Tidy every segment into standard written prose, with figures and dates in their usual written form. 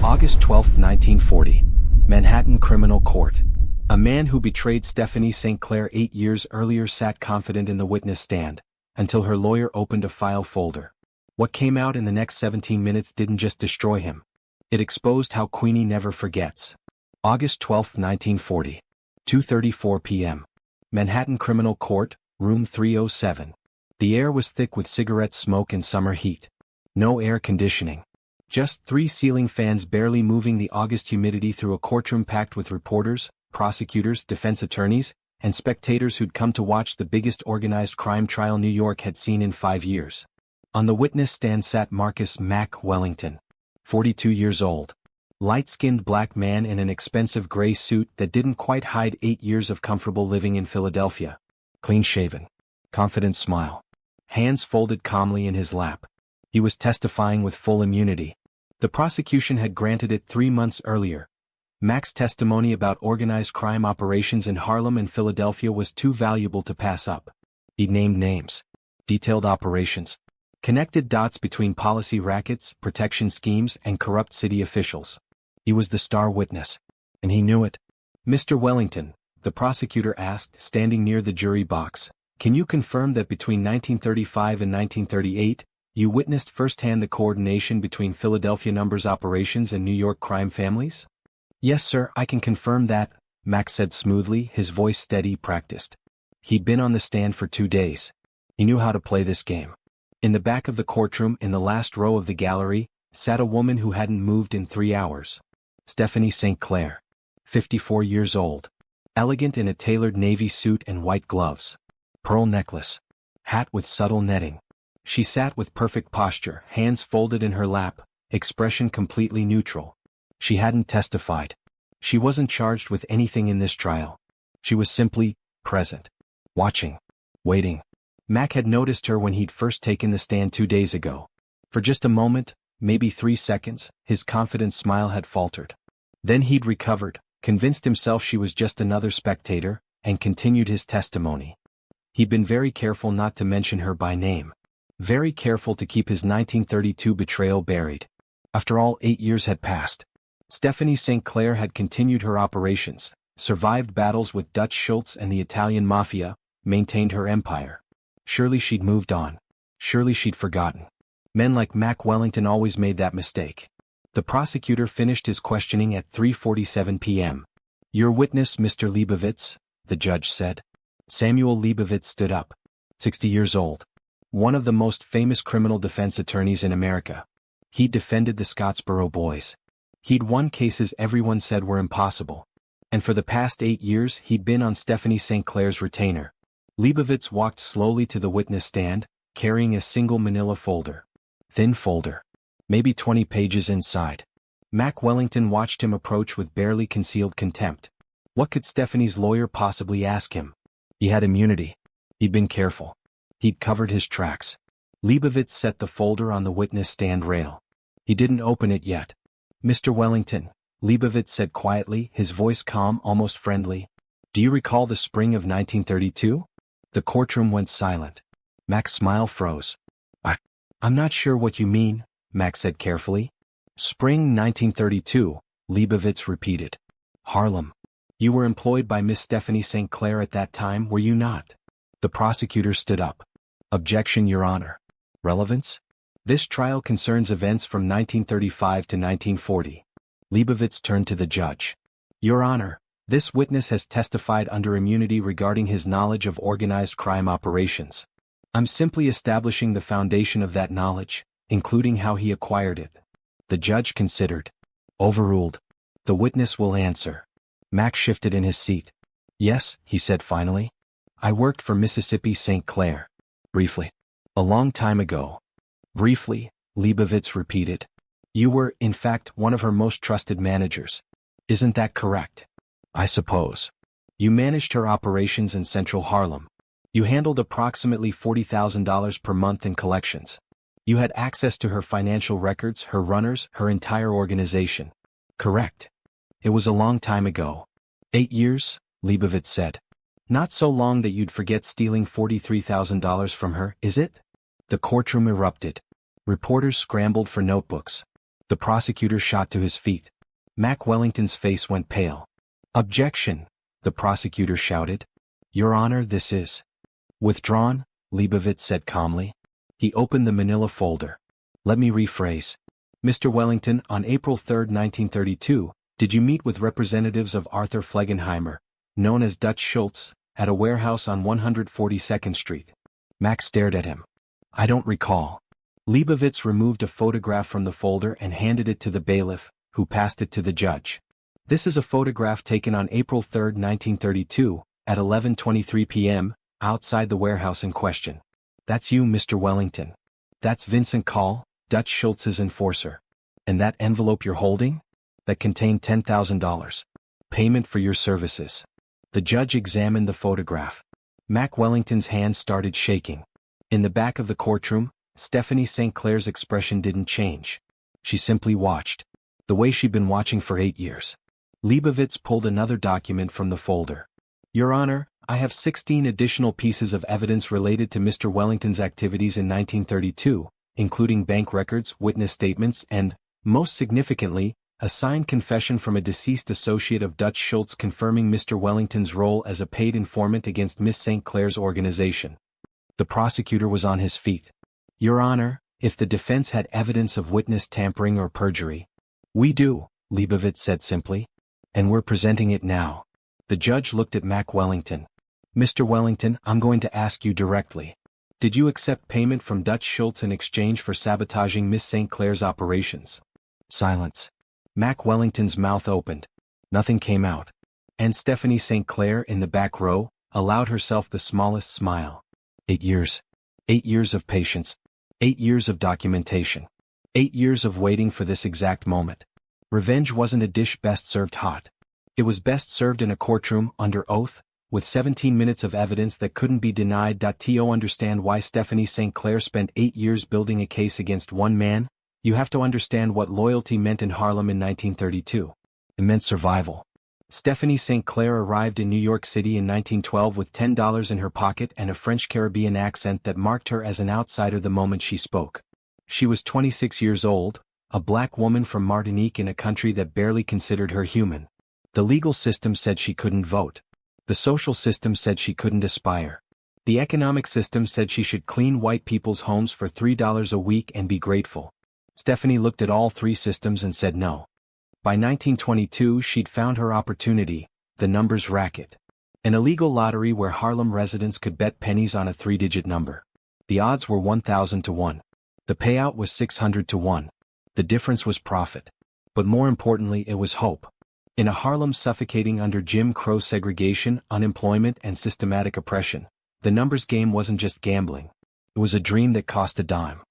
August 12, 1940. Manhattan Criminal Court. A man who betrayed Stephanie St. Clair 8 years earlier sat confident in the witness stand, until her lawyer opened a file folder. What came out in the next 17 minutes didn't just destroy him. It exposed how Queenie never forgets. August 12, 1940. 2:34 p.m. Manhattan Criminal Court, Room 307. The air was thick with cigarette smoke and summer heat. No air conditioning. Just 3 ceiling fans barely moving the August humidity through a courtroom packed with reporters, prosecutors, defense attorneys, and spectators who'd come to watch the biggest organized crime trial New York had seen in 5 years. On the witness stand sat Marcus "Mac" Wellington, 42 years old. Light-skinned black man in an expensive gray suit that didn't quite hide 8 years of comfortable living in Philadelphia. Clean-shaven. Confident smile. Hands folded calmly in his lap. He was testifying with full immunity. The prosecution had granted it 3 months earlier. Mac's testimony about organized crime operations in Harlem and Philadelphia was too valuable to pass up. He named names. Detailed operations. Connected dots between policy rackets, protection schemes, and corrupt city officials. He was the star witness. And he knew it. "Mr. Wellington," the prosecutor asked, standing near the jury box, "can you confirm that between 1935 and 1938, you witnessed firsthand the coordination between Philadelphia numbers operations and New York crime families?" "Yes, sir, I can confirm that," Mac said smoothly, his voice steady, practiced. He'd been on the stand for 2 days. He knew how to play this game. In the back of the courtroom, in the last row of the gallery, sat a woman who hadn't moved in 3 hours. Stephanie St. Clair. 54 years old. Elegant in a tailored navy suit and white gloves. Pearl necklace. Hat with subtle netting. She sat with perfect posture, hands folded in her lap, expression completely neutral. She hadn't testified. She wasn't charged with anything in this trial. She was simply present. Watching. Waiting. Mac had noticed her when he'd first taken the stand 2 days ago. For just a moment, maybe 3 seconds, his confident smile had faltered. Then he'd recovered, convinced himself she was just another spectator, and continued his testimony. He'd been very careful not to mention her by name. Very careful to keep his 1932 betrayal buried. After all, 8 years had passed. Stephanie St. Clair had continued her operations, survived battles with Dutch Schultz and the Italian Mafia, maintained her empire. Surely she'd moved on. Surely she'd forgotten. Men like Mac Wellington always made that mistake. The prosecutor finished his questioning at 3:47 p.m. "Your witness, Mr. Leibovitz," the judge said. Samuel Leibovitz stood up. 60 years old. One of the most famous criminal defense attorneys in America. He'd defended the Scottsboro Boys. He'd won cases everyone said were impossible. And for the past 8 years he'd been on Stephanie St. Clair's retainer. Leibovitz walked slowly to the witness stand, carrying a single manila folder. Thin folder. Maybe 20 pages inside. Mac Wellington watched him approach with barely concealed contempt. What could Stephanie's lawyer possibly ask him? He had immunity. He'd been careful. He'd covered his tracks. Leibovitz set the folder on the witness stand rail. He didn't open it yet. "Mr. Wellington," Leibovitz said quietly, his voice calm, almost friendly. "Do you recall the spring of 1932? The courtroom went silent. Mac's smile froze. I'm not sure what you mean," Mac said carefully. "Spring 1932, Leibovitz repeated. "Harlem. You were employed by Miss Stephanie St. Clair at that time, were you not?" The prosecutor stood up. "Objection, Your Honor. Relevance? This trial concerns events from 1935 to 1940. Leibovitz turned to the judge. "Your Honor, this witness has testified under immunity regarding his knowledge of organized crime operations. I'm simply establishing the foundation of that knowledge, including how he acquired it." The judge considered. Overruled. "The witness will answer." Mac shifted in his seat. "Yes," he said finally. "I worked for Mississippi St. Clair. Briefly. A long time ago." "Briefly," Leibovitz repeated. "You were, in fact, one of her most trusted managers. Isn't that correct?" "I suppose." "You managed her operations in Central Harlem. You handled approximately $40,000 per month in collections. You had access to her financial records, her runners, her entire organization." "Correct." "It was a long time ago." 8 years, Leibovitz said. "Not so long that you'd forget stealing $43,000 from her, is it?" The courtroom erupted. Reporters scrambled for notebooks. The prosecutor shot to his feet. Mac Wellington's face went pale. "Objection," the prosecutor shouted. "Your Honor, this is withdrawn," Leibovitz said calmly. He opened the manila folder. "Let me rephrase. Mr. Wellington, on April 3, 1932, did you meet with representatives of Arthur Flegenheimer, known as Dutch Schultz, at a warehouse on 142nd Street? Mac stared at him. "I don't recall." Leibovitz removed a photograph from the folder and handed it to the bailiff, who passed it to the judge. "This is a photograph taken on April 3, 1932, at 11:23 p.m., outside the warehouse in question. That's you, Mr. Wellington. That's Vincent Call, Dutch Schultz's enforcer. And that envelope you're holding? That contained $10,000. Payment for your services." The judge examined the photograph. Mac Wellington's hands started shaking. In the back of the courtroom, Stephanie St. Clair's expression didn't change. She simply watched. The way she'd been watching for 8 years. Leibovitz pulled another document from the folder. "Your Honor, I have 16 additional pieces of evidence related to Mr. Wellington's activities in 1932, including bank records, witness statements, and, most significantly, a signed confession from a deceased associate of Dutch Schultz confirming Mr. Wellington's role as a paid informant against Miss St. Clair's organization." The prosecutor was on his feet. "Your Honor, if the defense had evidence of witness tampering or perjury—" "We do," Leibovitz said simply. "And we're presenting it now." The judge looked at Mac Wellington. "Mr. Wellington, I'm going to ask you directly. Did you accept payment from Dutch Schultz in exchange for sabotaging Miss St. Clair's operations?" Silence. Mac Wellington's mouth opened. Nothing came out. And Stephanie St. Clair, in the back row, allowed herself the smallest smile. 8 years. 8 years of patience. 8 years of documentation. 8 years of waiting for this exact moment. Revenge wasn't a dish best served hot. It was best served in a courtroom, under oath, with 17 minutes of evidence that couldn't be denied. To understand why Stephanie St. Clair spent 8 years building a case against one man, you have to understand what loyalty meant in Harlem in 1932. It meant survival. Stephanie St. Clair arrived in New York City in 1912 with $10 in her pocket and a French Caribbean accent that marked her as an outsider the moment she spoke. She was 26 years old, a black woman from Martinique in a country that barely considered her human. The legal system said she couldn't vote. The social system said she couldn't aspire. The economic system said she should clean white people's homes for $3 a week and be grateful. Stephanie looked at all three systems and said no. By 1922 she'd found her opportunity, the numbers racket. An illegal lottery where Harlem residents could bet pennies on a 3-digit number. The odds were 1,000 to 1. The payout was 600 to 1. The difference was profit. But more importantly, it was hope. In a Harlem suffocating under Jim Crow segregation, unemployment, and systematic oppression, the numbers game wasn't just gambling. It was a dream that cost a dime.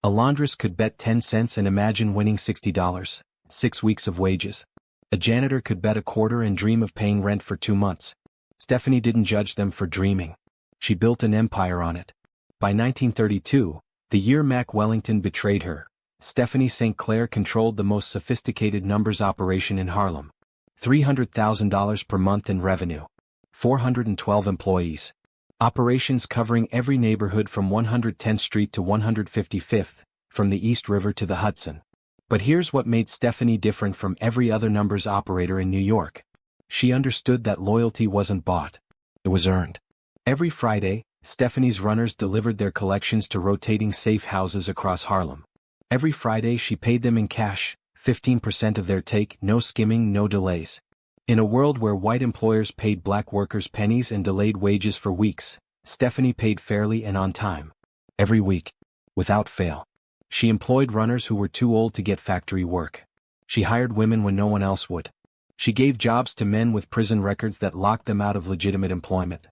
A laundress could bet 10 cents and imagine winning $60, 6 weeks of wages. A janitor could bet a quarter and dream of paying rent for 2 months. Stephanie didn't judge them for dreaming. She built an empire on it. By 1932, the year Mac Wellington betrayed her, Stephanie St. Clair controlled the most sophisticated numbers operation in Harlem. $300,000 per month in revenue. 412 employees. Operations covering every neighborhood from 110th Street to 155th, from the East River to the Hudson. But here's what made Stephanie different from every other numbers operator in New York. She understood that loyalty wasn't bought. It was earned. Every Friday, Stephanie's runners delivered their collections to rotating safe houses across Harlem. Every Friday she paid them in cash, 15% of their take, no skimming, no delays. In a world where white employers paid black workers pennies and delayed wages for weeks, Stephanie paid fairly and on time. Every week. Without fail. She employed runners who were too old to get factory work. She hired women when no one else would. She gave jobs to men with prison records that locked them out of legitimate employment.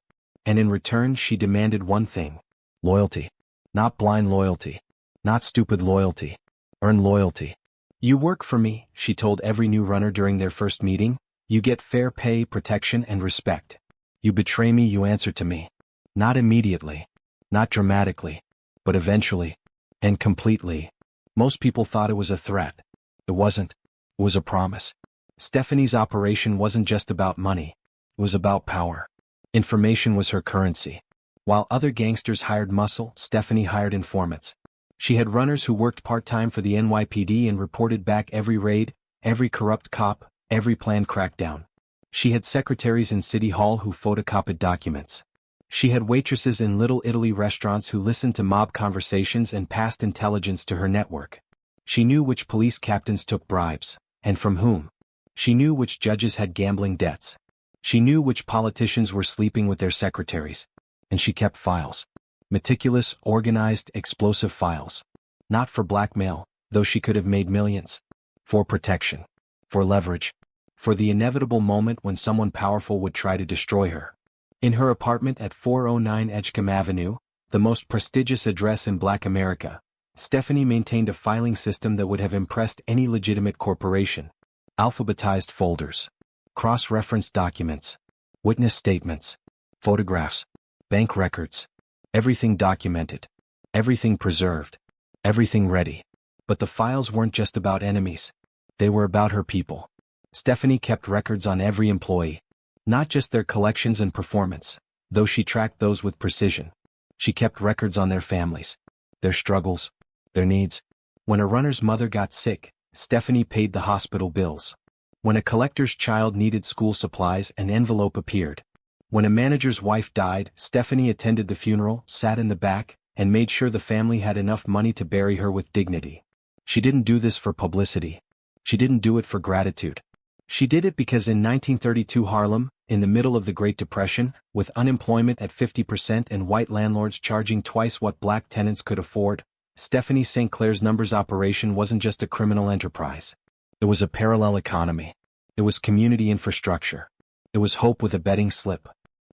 And in return she demanded one thing. Loyalty. Not blind loyalty. Not stupid loyalty. Earn loyalty. You work for me, she told every new runner during their first meeting. You get fair pay, protection, and respect. You betray me, you answer to me. Not immediately. Not dramatically. But eventually. And completely. Most people thought it was a threat. It wasn't. It was a promise. Stephanie's operation wasn't just about money. It was about power. Information was her currency. While other gangsters hired muscle, Stephanie hired informants. She had runners who worked part-time for the NYPD and reported back every raid, every corrupt cop, every planned crackdown. She had secretaries in City Hall who photocopied documents. She had waitresses in Little Italy restaurants who listened to mob conversations and passed intelligence to her network. She knew which police captains took bribes, and from whom. She knew which judges had gambling debts. She knew which politicians were sleeping with their secretaries. And she kept files. Meticulous, organized, explosive files. Not for blackmail, though she could have made millions. For protection. For leverage. For the inevitable moment when someone powerful would try to destroy her. In her apartment at 409 Edgecombe Avenue, the most prestigious address in Black America, Stephanie maintained a filing system that would have impressed any legitimate corporation. Alphabetized folders. Cross-referenced documents. Witness statements. Photographs. Bank records. Everything documented. Everything preserved. Everything ready. But the files weren't just about enemies. They were about her people. Stephanie kept records on every employee. Not just their collections and performance, though she tracked those with precision. She kept records on their families. Their struggles. Their needs. When a runner's mother got sick, Stephanie paid the hospital bills. When a collector's child needed school supplies, an envelope appeared. When a manager's wife died, Stephanie attended the funeral, sat in the back, and made sure the family had enough money to bury her with dignity. She didn't do this for publicity. She didn't do it for gratitude. She did it because in 1932 Harlem, in the middle of the Great Depression, with unemployment at 50% and white landlords charging twice what black tenants could afford, Stephanie St. Clair's numbers operation wasn't just a criminal enterprise. It was a parallel economy. It was community infrastructure. It was hope with a betting slip.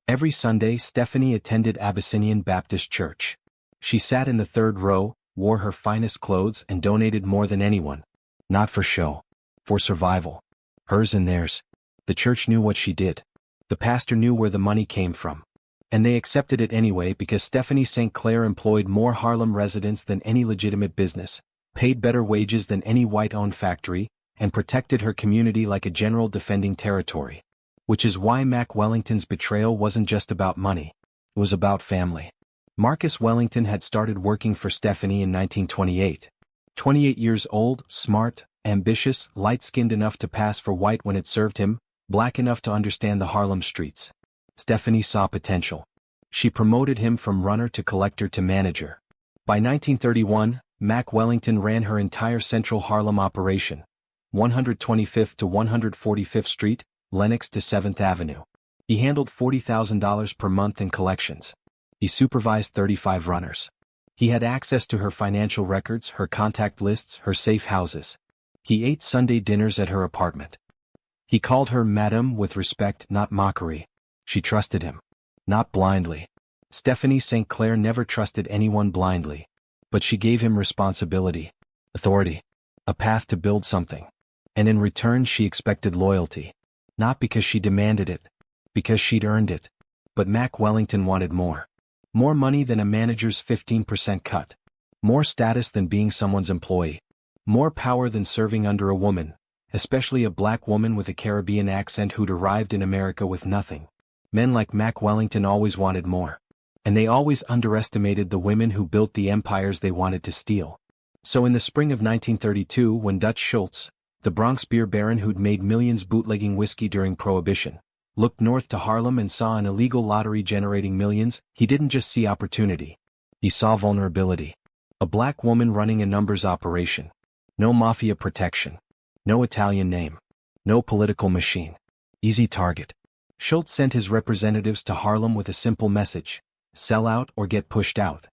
Every Sunday Stephanie attended Abyssinian Baptist Church. She sat in the third row, wore her finest clothes and donated more than anyone. Not for show. For survival. Hers and theirs. The church knew what she did. The pastor knew where the money came from. And they accepted it anyway because Stephanie St. Clair employed more Harlem residents than any legitimate business, paid better wages than any white-owned factory, and protected her community like a general defending territory. Which is why Mac Wellington's betrayal wasn't just about money. It was about family. Marcus Wellington had started working for Stephanie in 1928. 28 years old, smart, ambitious, light-skinned enough to pass for white when it served him, black enough to understand the Harlem streets. Stephanie saw potential. She promoted him from runner to collector to manager. By 1931, Mac Wellington ran her entire Central Harlem operation, 125th to 145th Street, Lenox to 7th Avenue. He handled $40,000 per month in collections. He supervised 35 runners. He had access to her financial records, her contact lists, her safe houses. He ate Sunday dinners at her apartment. He called her Madame with respect, not mockery. She trusted him. Not blindly. Stephanie St. Clair never trusted anyone blindly. But she gave him responsibility, authority, a path to build something. And in return she expected loyalty. Not because she demanded it. Because she'd earned it. But Mac Wellington wanted more. More money than a manager's 15% cut. More status than being someone's employee. More power than serving under a woman, especially a black woman with a Caribbean accent who'd arrived in America with nothing. Men like Mac Wellington always wanted more. And they always underestimated the women who built the empires they wanted to steal. So in the spring of 1932, when Dutch Schultz, the Bronx beer baron who'd made millions bootlegging whiskey during Prohibition, looked north to Harlem and saw an illegal lottery generating millions, he didn't just see opportunity. He saw vulnerability. A black woman running a numbers operation. No mafia protection. No Italian name. No political machine. Easy target. Schultz sent his representatives to Harlem with a simple message: sell out or get pushed out.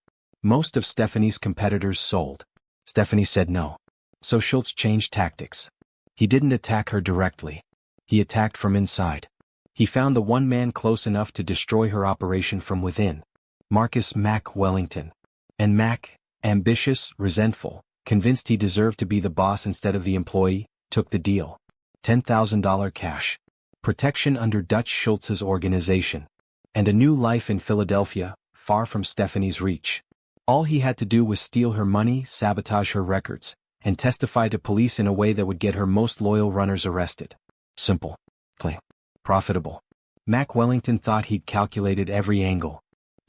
Most of Stephanie's competitors sold. Stephanie said no. So Schultz changed tactics. He didn't attack her directly. He attacked from inside. He found the one man close enough to destroy her operation from within. Marcus Mac Wellington. And Mac, ambitious, resentful, convinced he deserved to be the boss instead of the employee, took the deal. $10,000 cash. Protection under Dutch Schultz's organization. And a new life in Philadelphia, far from Stephanie's reach. All he had to do was steal her money, sabotage her records, and testify to police in a way that would get her most loyal runners arrested. Simple. Clean. Profitable. Mac Wellington thought he'd calculated every angle.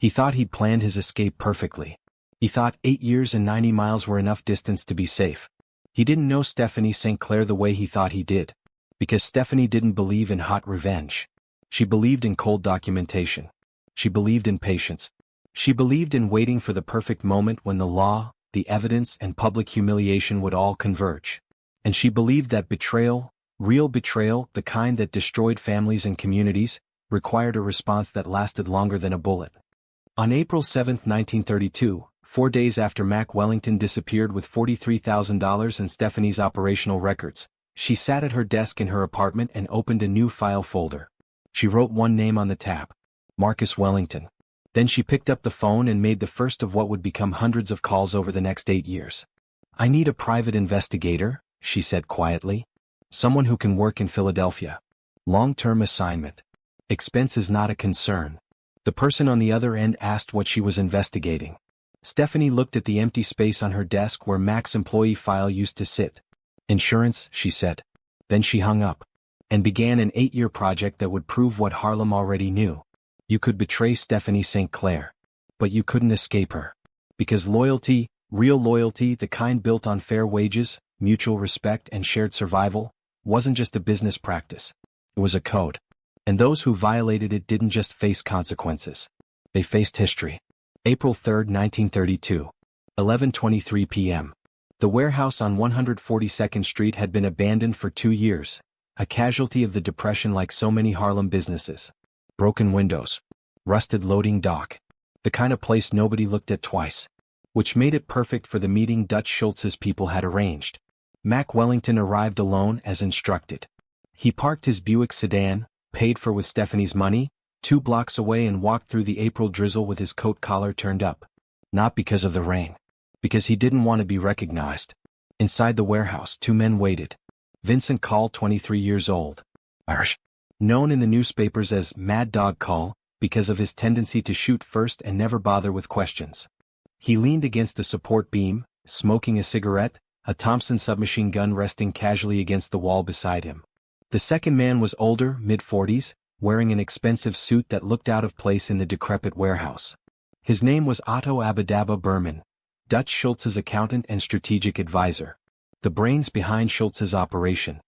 He thought he'd planned his escape perfectly. He thought 8 years and 90 miles were enough distance to be safe. He didn't know Stephanie St. Clair the way he thought he did. Because Stephanie didn't believe in hot revenge. She believed in cold documentation. She believed in patience. She believed in waiting for the perfect moment when the law, the evidence, and public humiliation would all converge. And she believed that betrayal, real betrayal, the kind that destroyed families and communities, required a response that lasted longer than a bullet. On April 7, 1932, 4 days after Mac Wellington disappeared with $43,000 in Stephanie's operational records, she sat at her desk in her apartment and opened a new file folder. She wrote one name on the tab: Marcus Wellington. Then she picked up the phone and made the first of what would become hundreds of calls over the next 8 years. "I need a private investigator," she said quietly. "Someone who can work in Philadelphia. Long-term assignment. Expense is not a concern." The person on the other end asked what she was investigating. Stephanie looked at the empty space on her desk where Mac's employee file used to sit. "Insurance," she said. Then she hung up. And began an 8-year project that would prove what Harlem already knew. You could betray Stephanie St. Clair. But you couldn't escape her. Because loyalty, real loyalty, the kind built on fair wages, mutual respect, and shared survival, wasn't just a business practice. It was a code. And those who violated it didn't just face consequences. They faced history. April 3, 1932. 11:23 p.m. The warehouse on 142nd Street had been abandoned for 2 years, a casualty of the Depression like so many Harlem businesses. Broken windows. Rusted loading dock. The kind of place nobody looked at twice. Which made it perfect for the meeting Dutch Schultz's people had arranged. Mac Wellington arrived alone as instructed. He parked his Buick sedan, paid for with Stephanie's money, 2 blocks away and walked through the April drizzle with his coat collar turned up. Not because of the rain. Because he didn't want to be recognized. Inside the warehouse, 2 men waited. Vincent Call, 23 years old. Irish. Known in the newspapers as Mad Dog Call, because of his tendency to shoot first and never bother with questions. He leaned against a support beam, smoking a cigarette, a Thompson submachine gun resting casually against the wall beside him. The second man was older, mid-40s, wearing an expensive suit that looked out of place in the decrepit warehouse. His name was Otto Abadaba Berman, Dutch Schultz's accountant and strategic advisor. The brains behind Schultz's operation.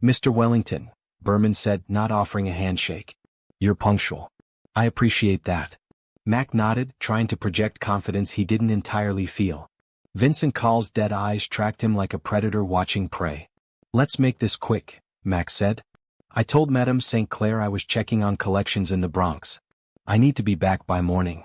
"Mr. Wellington," Berman said, not offering a handshake. "You're punctual. I appreciate that." Mac nodded, trying to project confidence he didn't entirely feel. Vincent Call's dead eyes tracked him like a predator watching prey. "Let's make this quick," Mac said. "I told Madame St. Clair I was checking on collections in the Bronx. I need to be back by morning."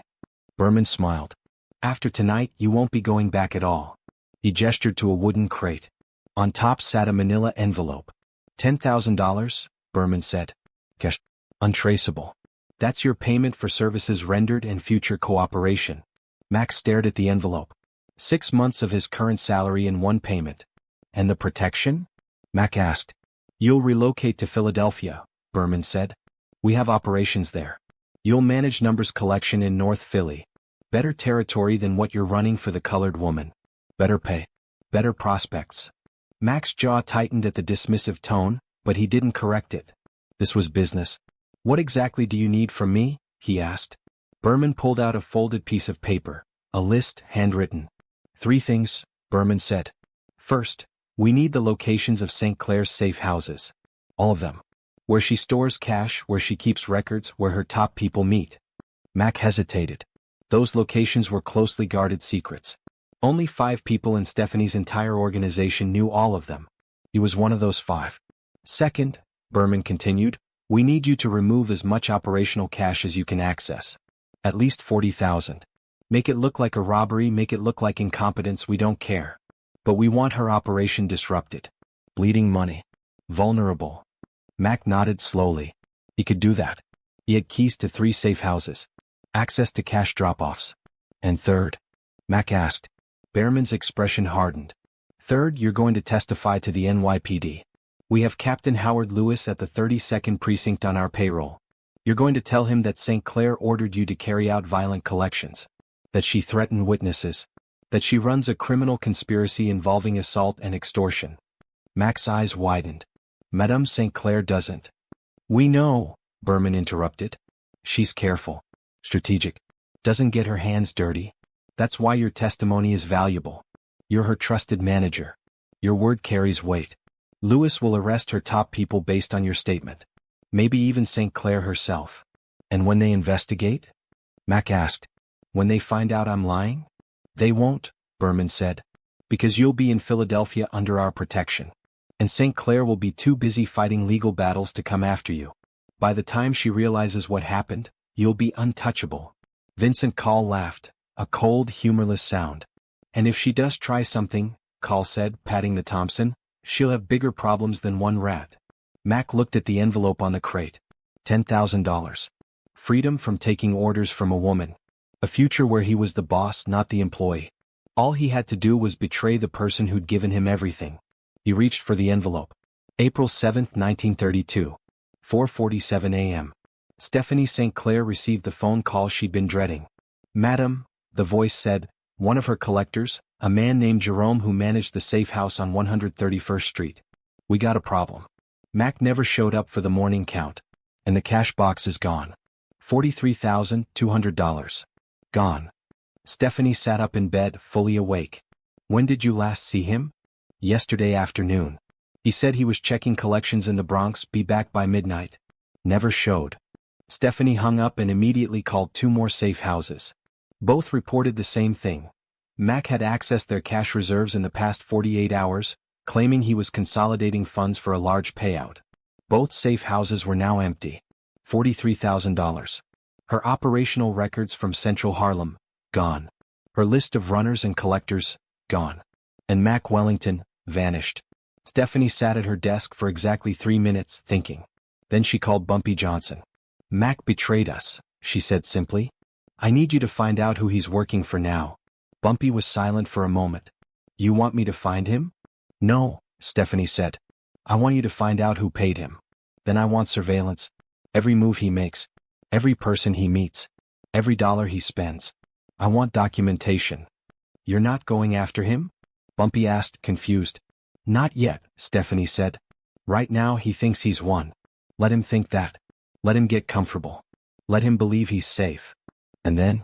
Berman smiled. "After tonight, you won't be going back at all." He gestured to a wooden crate. On top sat a manila envelope. $10,000, Berman said. "Cash. Untraceable. That's your payment for services rendered and future cooperation." Max stared at the envelope. 6 months of his current salary in one payment. "And the protection?" Mac asked. "You'll relocate to Philadelphia," Berman said. "We have operations there. You'll manage numbers collection in North Philly. Better territory than what you're running for the colored woman. Better pay. Better prospects." Mac's jaw tightened at the dismissive tone, but he didn't correct it. This was business. "What exactly do you need from me?" he asked. Berman pulled out a folded piece of paper, a list, handwritten. 3 things, Berman said. "First, we need the locations of St. Clair's safe houses. All of them. Where she stores cash, where she keeps records, where her top people meet." Mac hesitated. Those locations were closely guarded secrets. Only 5 people in Stephanie's entire organization knew all of them. He was one of those 5. "Second," Berman continued, "we need you to remove as much operational cash as you can access. At least 40,000. Make it look like a robbery, make it look like incompetence, we don't care. But we want her operation disrupted. Bleeding money. Vulnerable." Mac nodded slowly. He could do that. He had keys to 3 safe houses. Access to cash drop-offs. "And third?" Mac asked. Berman's expression hardened. "Third, you're going to testify to the NYPD. We have Captain Howard Lewis at the 32nd Precinct on our payroll. You're going to tell him that St. Clair ordered you to carry out violent collections. That she threatened witnesses. That she runs a criminal conspiracy involving assault and extortion." Mac's eyes widened. "Madame St. Clair doesn't." "We know," Berman interrupted. "She's careful. Strategic. Doesn't get her hands dirty. That's why your testimony is valuable. You're her trusted manager. Your word carries weight. Lewis will arrest her top people based on your statement. Maybe even St. Clair herself. And when they investigate? Mac asked. When they find out I'm lying? They won't, Berman said. Because you'll be in Philadelphia under our protection. And St. Clair will be too busy fighting legal battles to come after you. By the time she realizes what happened, you'll be untouchable. Vincent Call laughed, a cold, humorless sound. And if she does try something, Call said, patting the Thompson, she'll have bigger problems than one rat. Mac looked at the envelope on the crate. $10,000. Freedom from taking orders from a woman. A future where he was the boss, not the employee. All he had to do was betray the person who'd given him everything. He reached for the envelope. April 7, 1932. 4:47 a.m. Stephanie St. Clair received the phone call she'd been dreading. Madam, the voice said, one of her collectors, a man named Jerome who managed the safe house on 131st Street. We got a problem. Mac never showed up for the morning count. And the cash box is gone. $43,200. Gone. Stephanie sat up in bed, fully awake. When did you last see him? Yesterday afternoon. He said he was checking collections in the Bronx, be back by midnight. Never showed. Stephanie hung up and immediately called two more safe houses. Both reported the same thing. Mac had accessed their cash reserves in the past 48 hours, claiming he was consolidating funds for a large payout. Both safe houses were now empty. $43,000. Her operational records from Central Harlem, gone. Her list of runners and collectors, gone. And Mac Wellington, vanished. Stephanie sat at her desk for exactly 3 minutes, thinking. Then she called Bumpy Johnson. Mac betrayed us, she said simply. I need you to find out who he's working for now. Bumpy was silent for a moment. You want me to find him? No, Stephanie said. I want you to find out who paid him. Then I want surveillance. Every move he makes. Every person he meets. Every dollar he spends. I want documentation. You're not going after him? Bumpy asked, confused. Not yet, Stephanie said. Right now he thinks he's won. Let him think that. Let him get comfortable. Let him believe he's safe. And then?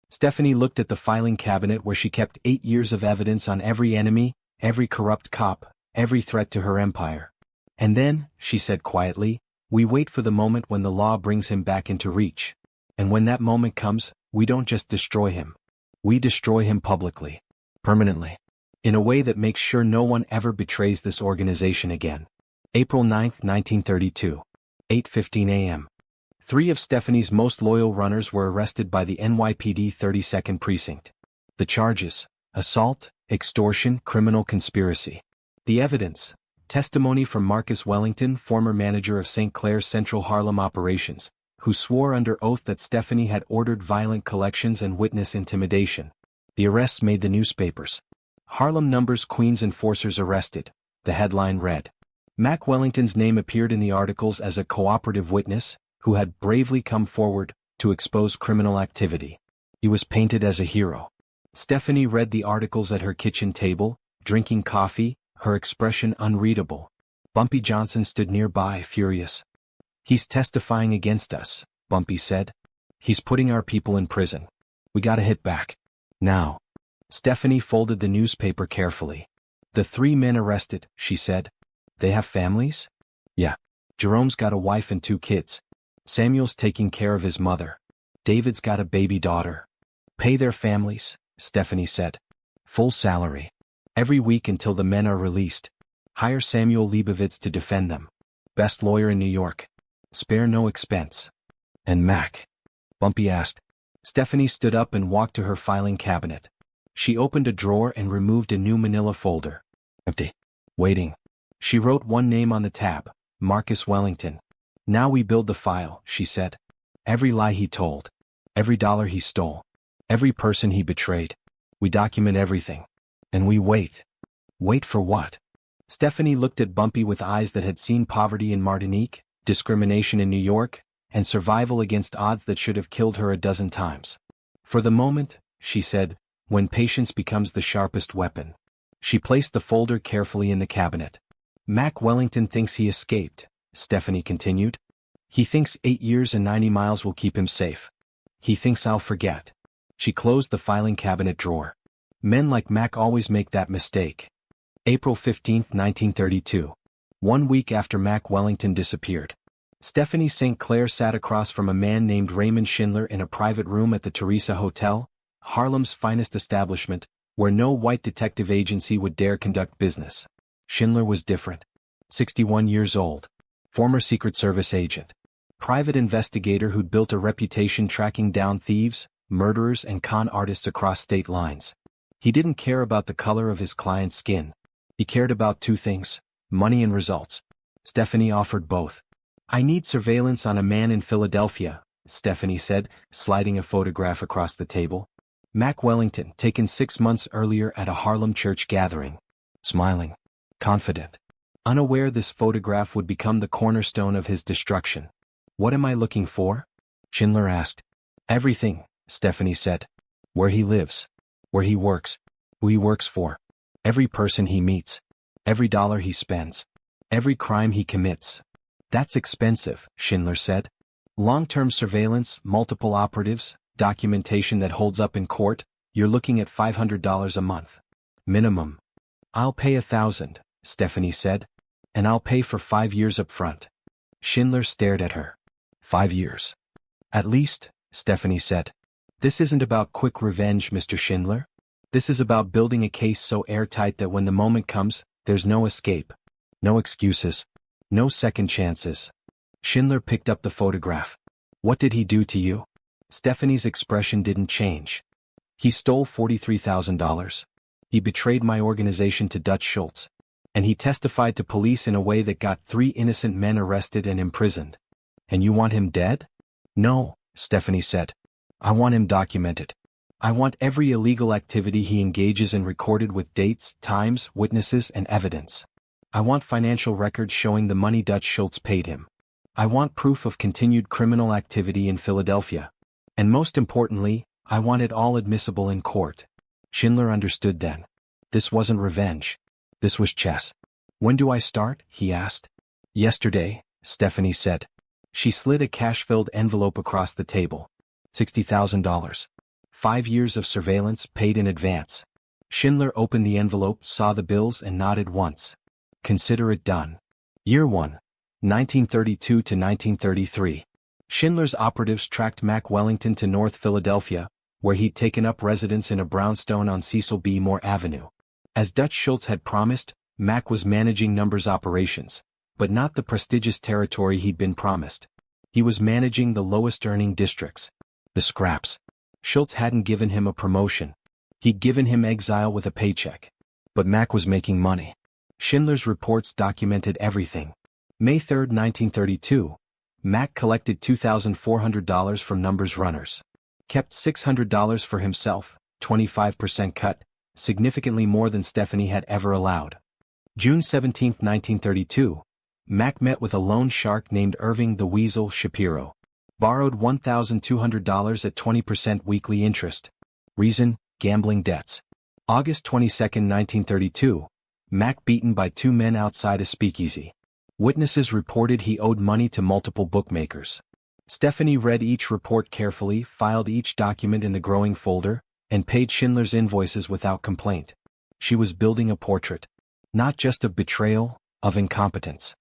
Stephanie looked at the filing cabinet where she kept 8 years of evidence on every enemy, every corrupt cop, every threat to her empire. And then, she said quietly, we wait for the moment when the law brings him back into reach. And when that moment comes, we don't just destroy him. We destroy him publicly. Permanently. In a way that makes sure no one ever betrays this organization again. April 9, 1932. 8:15 a.m. 3 of Stephanie's most loyal runners were arrested by the NYPD 32nd Precinct. The charges: assault, extortion, criminal conspiracy. The evidence: testimony from Marcus Wellington, former manager of St. Clair's Central Harlem operations, who swore under oath that Stephanie had ordered violent collections and witness intimidation. The arrests made the newspapers. Harlem Numbers Queens enforcers arrested, the headline read. Mac Wellington's name appeared in the articles as a cooperative witness, who had bravely come forward to expose criminal activity. He was painted as a hero. Stephanie read the articles at her kitchen table, drinking coffee, her expression unreadable. Bumpy Johnson stood nearby, furious. He's testifying against us, Bumpy said. He's putting our people in prison. We gotta hit back. Now. Stephanie folded the newspaper carefully. The 3 men arrested, she said. They have families? Yeah. Jerome's got a wife and 2 kids. Samuel's taking care of his mother. David's got a baby daughter. Pay their families, Stephanie said. Full salary. Every week until the men are released. Hire Samuel Leibovitz to defend them. Best lawyer in New York. Spare no expense. And Mac? Bumpy asked. Stephanie stood up and walked to her filing cabinet. She opened a drawer and removed a new manila folder. Empty. Waiting. She wrote one name on the tab, Marcus Wellington. Now we build the file, she said. Every lie he told. Every dollar he stole. Every person he betrayed. We document everything. And we wait. Wait for what? Stephanie looked at Bumpy with eyes that had seen poverty in Martinique, discrimination in New York, and survival against odds that should have killed her a dozen times. For the moment, she said, when patience becomes the sharpest weapon. She placed the folder carefully in the cabinet. Mac Wellington thinks he escaped, Stephanie continued. He thinks 8 years and 90 miles will keep him safe. He thinks I'll forget. She closed the filing cabinet drawer. Men like Mac always make that mistake. April 15, 1932. 1 week after Mac Wellington disappeared. Stephanie St. Clair sat across from a man named Raymond Schindler in a private room at the Teresa Hotel, Harlem's finest establishment, where no white detective agency would dare conduct business. Schindler was different. 61 years old. Former Secret Service agent. Private investigator who'd built a reputation tracking down thieves, murderers and con artists across state lines. He didn't care about the color of his client's skin. He cared about two things: money and results. Stephanie offered both. "I need surveillance on a man in Philadelphia," Stephanie said, sliding a photograph across the table. Mac Wellington, taken 6 months earlier at a Harlem church gathering. Smiling. Confident. Unaware this photograph would become the cornerstone of his destruction. "What am I looking for?" Schindler asked. "Everything," Stephanie said. "Where he lives. Where he works. Who he works for. Every person he meets. Every dollar he spends. Every crime he commits." "That's expensive," Schindler said. "Long-term surveillance, multiple operatives, documentation that holds up in court, you're looking at $500 a month. Minimum." "I'll pay $1,000, Stephanie said. "And I'll pay for 5 years up front." Schindler stared at her. 5 years. "At least," Stephanie said. "This isn't about quick revenge, Mr. Schindler. This is about building a case so airtight that when the moment comes, there's no escape. No excuses. No second chances." Schindler picked up the photograph. "What did he do to you?" Stephanie's expression didn't change. "He stole $43,000. He betrayed my organization to Dutch Schultz. And he testified to police in a way that got 3 innocent men arrested and imprisoned." "And you want him dead?" "No," Stephanie said. "I want him documented. I want every illegal activity he engages in recorded with dates, times, witnesses, and evidence. I want financial records showing the money Dutch Schultz paid him. I want proof of continued criminal activity in Philadelphia. And most importantly, I want it all admissible in court." Schindler understood then. This wasn't revenge. This was chess. "When do I start?" he asked. "Yesterday," Stephanie said. She slid a cash-filled envelope across the table. $60,000. 5 years of surveillance paid in advance. Schindler opened the envelope, saw the bills and nodded once. "Consider it done." Year 1. 1932 to 1933. Schindler's operatives tracked Mac Wellington to North Philadelphia, where he'd taken up residence in a brownstone on Cecil B. Moore Avenue. As Dutch Schultz had promised, Mac was managing numbers operations, but not the prestigious territory he'd been promised. He was managing the lowest-earning districts. The scraps. Schultz hadn't given him a promotion. He'd given him exile with a paycheck. But Mac was making money. Schindler's reports documented everything. May 3, 1932. Mac collected $2,400 from numbers runners. Kept $600 for himself, 25% cut, significantly more than Stephanie had ever allowed. June 17, 1932. Mac met with a loan shark named Irving the Weasel Shapiro. Borrowed $1,200 at 20% weekly interest. Reason: gambling debts. August 22, 1932. Mac beaten by 2 men outside a speakeasy. Witnesses reported he owed money to multiple bookmakers. Stephanie read each report carefully, filed each document in the growing folder, and paid Schindler's invoices without complaint. She was building a portrait. Not just of betrayal, of incompetence.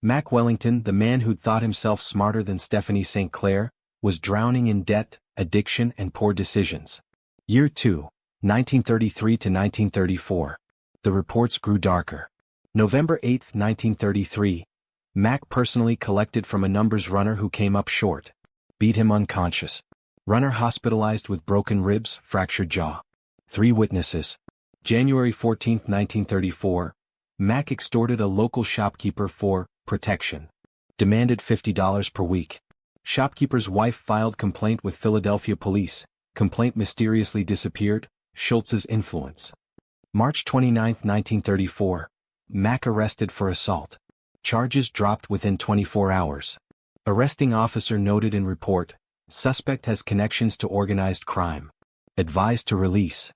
Mac Wellington, the man who'd thought himself smarter than Stephanie St. Clair, was drowning in debt, addiction and poor decisions. Year 2. 1933 to 1934. The reports grew darker. November 8, 1933. Mac personally collected from a numbers runner who came up short. Beat him unconscious. Runner hospitalized with broken ribs, fractured jaw. 3 witnesses. January 14, 1934. Mac extorted a local shopkeeper for protection. Demanded $50 per week. Shopkeeper's wife filed complaint with Philadelphia police. Complaint mysteriously disappeared. Schultz's influence. March 29, 1934. Mac arrested for assault. Charges dropped within 24 hours. Arresting officer noted in report, suspect has connections to organized crime. Advised to release.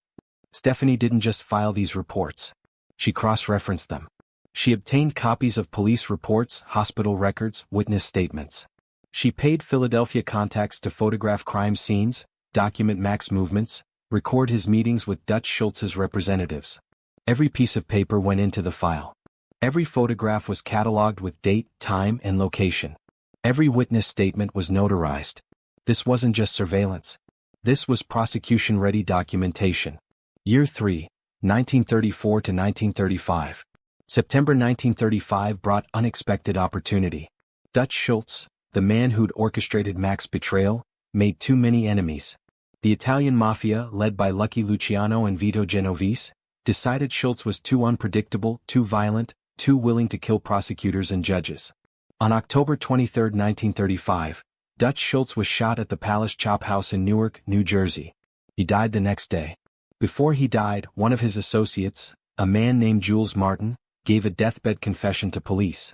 Stephanie didn't just file these reports. She cross-referenced them. She obtained copies of police reports, hospital records, witness statements. She paid Philadelphia contacts to photograph crime scenes, document Mac's movements, record his meetings with Dutch Schultz's representatives. Every piece of paper went into the file. Every photograph was catalogued with date, time, and location. Every witness statement was notarized. This wasn't just surveillance. This was prosecution-ready documentation. Year 3, 1934 to 1935. September 1935 brought unexpected opportunity. Dutch Schultz, the man who'd orchestrated Mac's betrayal, made too many enemies. The Italian mafia, led by Lucky Luciano and Vito Genovese, decided Schultz was too unpredictable, too violent, too willing to kill prosecutors and judges. On October 23, 1935, Dutch Schultz was shot at the Palace Chop House in Newark, New Jersey. He died the next day. Before he died, one of his associates, a man named Jules Martin, gave a deathbed confession to police.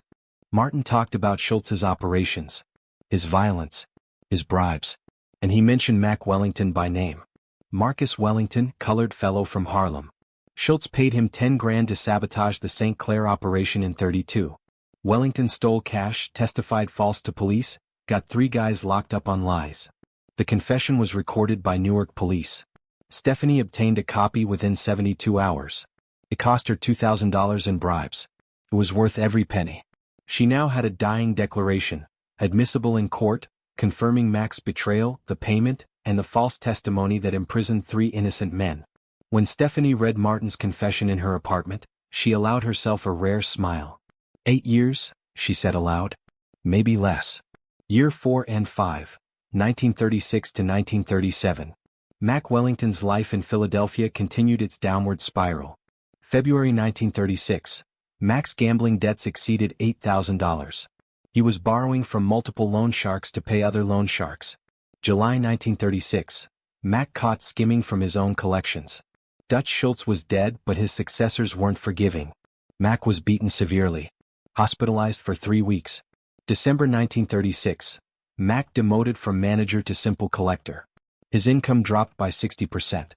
Martin talked about Schultz's operations, his violence, his bribes, and he mentioned Mac Wellington by name. Marcus Wellington, colored fellow from Harlem. Schultz paid him 10 grand to sabotage the St. Clair operation in '32. Wellington stole cash, testified false to police, got 3 guys locked up on lies. The confession was recorded by Newark police. Stephanie obtained a copy within 72 hours. It cost her $2,000 in bribes. It was worth every penny. She now had a dying declaration, admissible in court, confirming Mac's betrayal, the payment, and the false testimony that imprisoned 3 innocent men. When Stephanie read Martin's confession in her apartment, she allowed herself a rare smile. 8 years, she said aloud. Maybe less. Year 4 and 5, 1936 to 1937. Mac Wellington's life in Philadelphia continued its downward spiral. February 1936. Mac's gambling debts exceeded $8,000. He was borrowing from multiple loan sharks to pay other loan sharks. July 1936. Mac caught skimming from his own collections. Dutch Schultz was dead, but his successors weren't forgiving. Mac was beaten severely. Hospitalized for 3 weeks. December 1936. Mac demoted from manager to simple collector. His income dropped by 60%.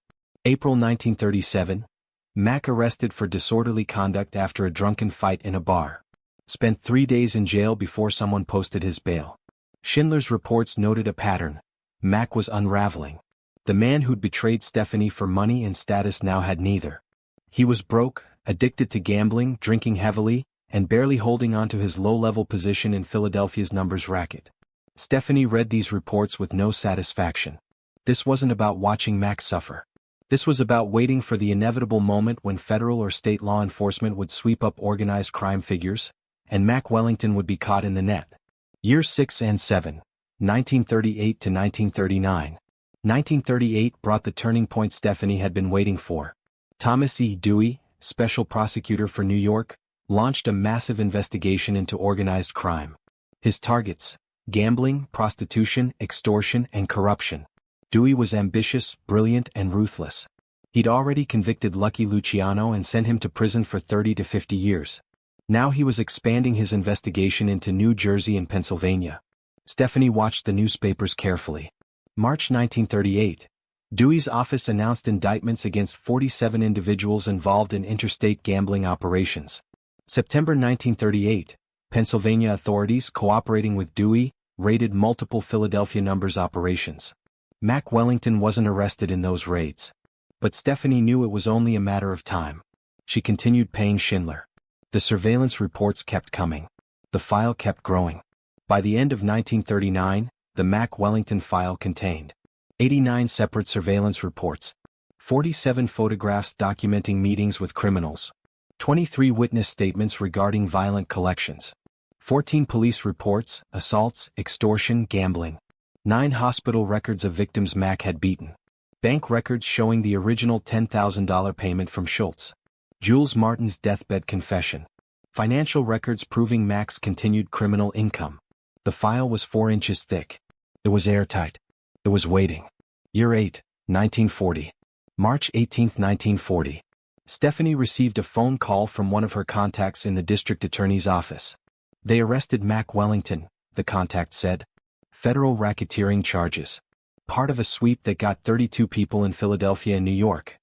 April 1937. Mac arrested for disorderly conduct after a drunken fight in a bar. Spent 3 days in jail before someone posted his bail. Schindler's reports noted a pattern. Mac was unraveling. The man who'd betrayed Stephanie for money and status now had neither. He was broke, addicted to gambling, drinking heavily, and barely holding on to his low-level position in Philadelphia's numbers racket. Stephanie read these reports with no satisfaction. This wasn't about watching Mac suffer. This was about waiting for the inevitable moment when federal or state law enforcement would sweep up organized crime figures, and Mac Wellington would be caught in the net. Year 6 and 7, 1938 to 1939. 1938 brought the turning point Stephanie had been waiting for. Thomas E. Dewey, special prosecutor for New York, launched a massive investigation into organized crime. His targets: gambling, prostitution, extortion, and corruption. Dewey was ambitious, brilliant, and ruthless. He'd already convicted Lucky Luciano and sent him to prison for 30 to 50 years. Now he was expanding his investigation into New Jersey and Pennsylvania. Stephanie watched the newspapers carefully. March 1938. Dewey's office announced indictments against 47 individuals involved in interstate gambling operations. September 1938. Pennsylvania authorities, cooperating with Dewey, raided multiple Philadelphia numbers operations. Mac Wellington wasn't arrested in those raids. But Stephanie knew it was only a matter of time. She continued paying Schindler. The surveillance reports kept coming. The file kept growing. By the end of 1939, the Mac Wellington file contained 89 separate surveillance reports, 47 photographs documenting meetings with criminals, 23 witness statements regarding violent collections, 14 police reports, assaults, extortion, gambling, 9 hospital records of victims Mac had beaten, bank records showing the original $10,000 payment from Schultz, Jules Martin's deathbed confession, financial records proving Mac's continued criminal income. The file was 4 inches thick. It was airtight. It was waiting. Year 8, 1940. March 18, 1940. Stephanie received a phone call from one of her contacts in the district attorney's office. They arrested Mac Wellington, the contact said. Federal racketeering charges. Part of a sweep that got 32 people in Philadelphia and New York.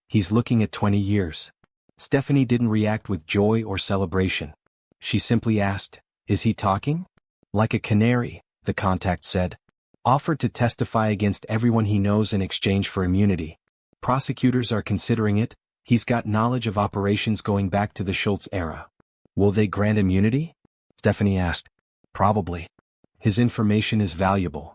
He's looking at 20 years. Stephanie didn't react with joy or celebration. She simply asked, "Is he talking?" Like a canary, the contact said. Offered to testify against everyone he knows in exchange for immunity. Prosecutors are considering it. He's got knowledge of operations going back to the Schultz era. Will they grant immunity? Stephanie asked. Probably. His information is valuable.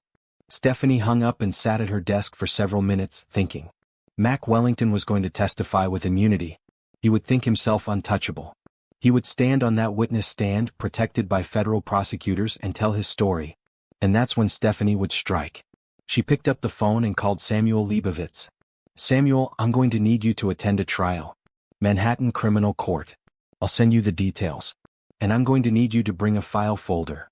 Stephanie hung up and sat at her desk for several minutes, thinking. Mac Wellington was going to testify with immunity. He would think himself untouchable. He would stand on that witness stand, protected by federal prosecutors, and tell his story. And that's when Stephanie would strike. She picked up the phone and called Samuel Leibovitz. Samuel, I'm going to need you to attend a trial. Manhattan Criminal Court. I'll send you the details. And I'm going to need you to bring a file folder.